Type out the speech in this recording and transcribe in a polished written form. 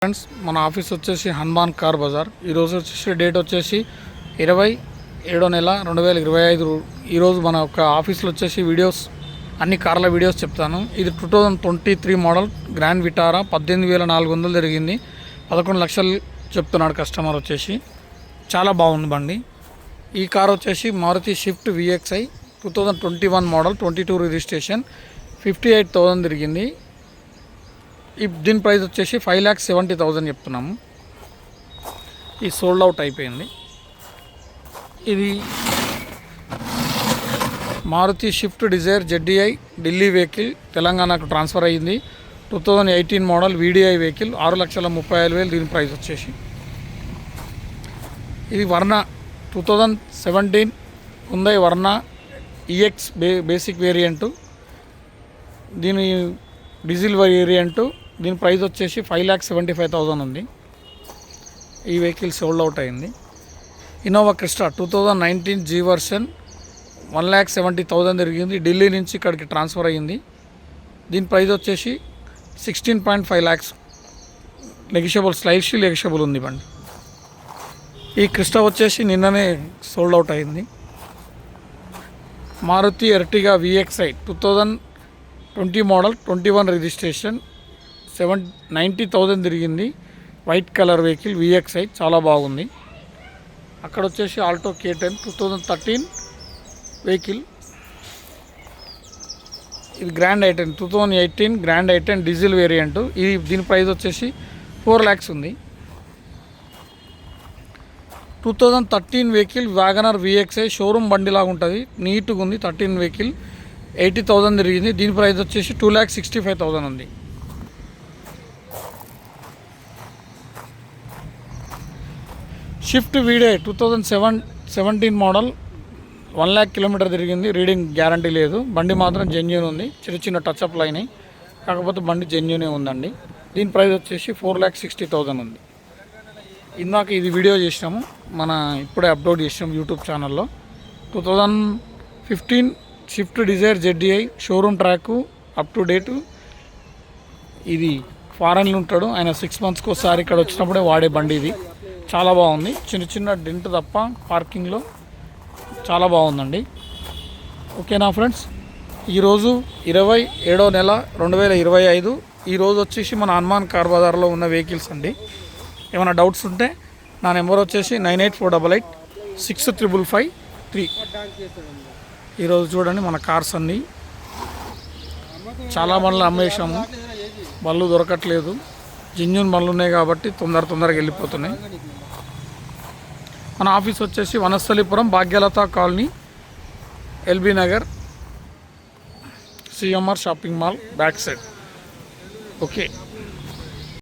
Friends మన office వచ్చేసి Hanuman car Bazar. ఈరోజు వచ్చేసి డేట్ వచ్చేసి 27/7/2025. ఈరోజు మన యొక్క ఆఫీస్లో వచ్చేసి వీడియోస్ అన్ని కార్ల వీడియోస్ చెప్తాను. ఇది 2023 మోడల్ గ్రాండ్ విటారా. 18,400 జరిగింది. 11 లక్షలు చెప్తున్నాడు కస్టమర్ వచ్చేసి. చాలా బాగుంది బండి. ఈ కార్ వచ్చేసి Maruti Swift VXi 2021 model, 22 registration, 58,000 తిరిగింది. దీని ప్రైస్ వచ్చేసి 5,70,000 చెప్తున్నాము. ఈ సోల్డ్ అవుట్ అయిపోయింది. ఇది Maruti Swift Dzire ZDI Delhi vehicle, తెలంగాణకు ట్రాన్స్ఫర్ అయ్యింది. 2018 మోడల్ VDI వెహికల్, 6,35,000 దీని ప్రైస్ వచ్చేసి. ఇది వర్ణ 2017 హుండై వర్ణ EX బేసిక్ వేరియంటు. దీని డీజిల్ వేరియంటు. దీని ప్రైస్ వచ్చేసి 5,75,000 ఉంది. ఈ వెహికల్ సోల్డ్ అవుట్ అయింది. ఇన్నోవా క్రిస్టా 2019 G వర్షన్, 1,70,000 తిరిగింది. ఢిల్లీ నుంచి ఇక్కడికి ట్రాన్స్ఫర్ అయ్యింది. దీని ప్రైస్ వచ్చేసి 16.5 lakhs. నెగిషియబుల్, స్లైట్లీ నెగిషియబుల్ ఉంది బండి. ఈ క్రిస్టా వచ్చేసి నిన్ననే సోల్డ్ అవుట్ అయింది. Maruti Ertiga VXi 2020 model, 21 registration, 90,000 తిరిగింది. వైట్ కలర్ వెహికల్ VXi, చాలా బాగుంది. అక్కడ వచ్చేసి ఆల్టో K10 2013 వెహికల్. ఇది grand I10 2018 grand I10 diesel variant. దీని ప్రైస్ వచ్చేసి 4 lakhs ఉంది. 2013 వెహికల్ వ్యాగనర్ VXi, షోరూమ్ బండిలాగా ఉంటుంది, నీట్గా ఉంది. 13 వెహికల్, 80,000 తిరిగింది. దీని ప్రైస్ వచ్చేసి 2,65,000 ఉంది. Swift VDI 2017 model, 1 lakh kilometre తిరిగింది. రీడింగ్ గ్యారంటీ లేదు. బండి మాత్రం జెన్యూన్ ఉంది. చిన్న చిన్న టచ్అప్లు అయినాయి, కాకపోతే బండి జెన్యూనే ఉందండి. దీని ప్రైస్ వచ్చేసి 4,60,000 ఉంది. ఇందాక ఇది వీడియో చేసినాము, ఇప్పుడే అప్లోడ్ చేసినాము యూట్యూబ్ ఛానల్లో. 2015 Swift Dzire ZDI showroom track, up to date. ఇది ఫారెన్లో ఉంటాడు ఆయన. 6 monthsకి ఒకసారి ఇక్కడ వచ్చినప్పుడే వాడే బండి ఇది. చాలా బాగుంది. చిన్న చిన్న డెంట్ తప్ప పార్కింగ్లో చాలా బాగుందండి. ఓకేనా ఫ్రెండ్స్, ఈరోజు 27/7/2025. ఈరోజు వచ్చేసి మన హనుమాన్ కార్ బజార్లో ఉన్న వెహికల్స్ అండి. ఏమైనా డౌట్స్ ఉంటే నా నెంబర్ వచ్చేసి 9848865553. ఈరోజు చూడండి మన కార్స్ అన్నీ చాలా బండ్లు అమ్మేసాము. బళ్ళు దొరకట్లేదు. జెన్యూన్ బండ్లు ఉన్నాయి కాబట్టి తొందరగా వెళ్ళిపోతున్నాయి. మన ఆఫీస్ వచ్చేసి Vanasthalipuram, Bhagyalatha colony, LB Nagar, CMR shopping mall back side. Okay.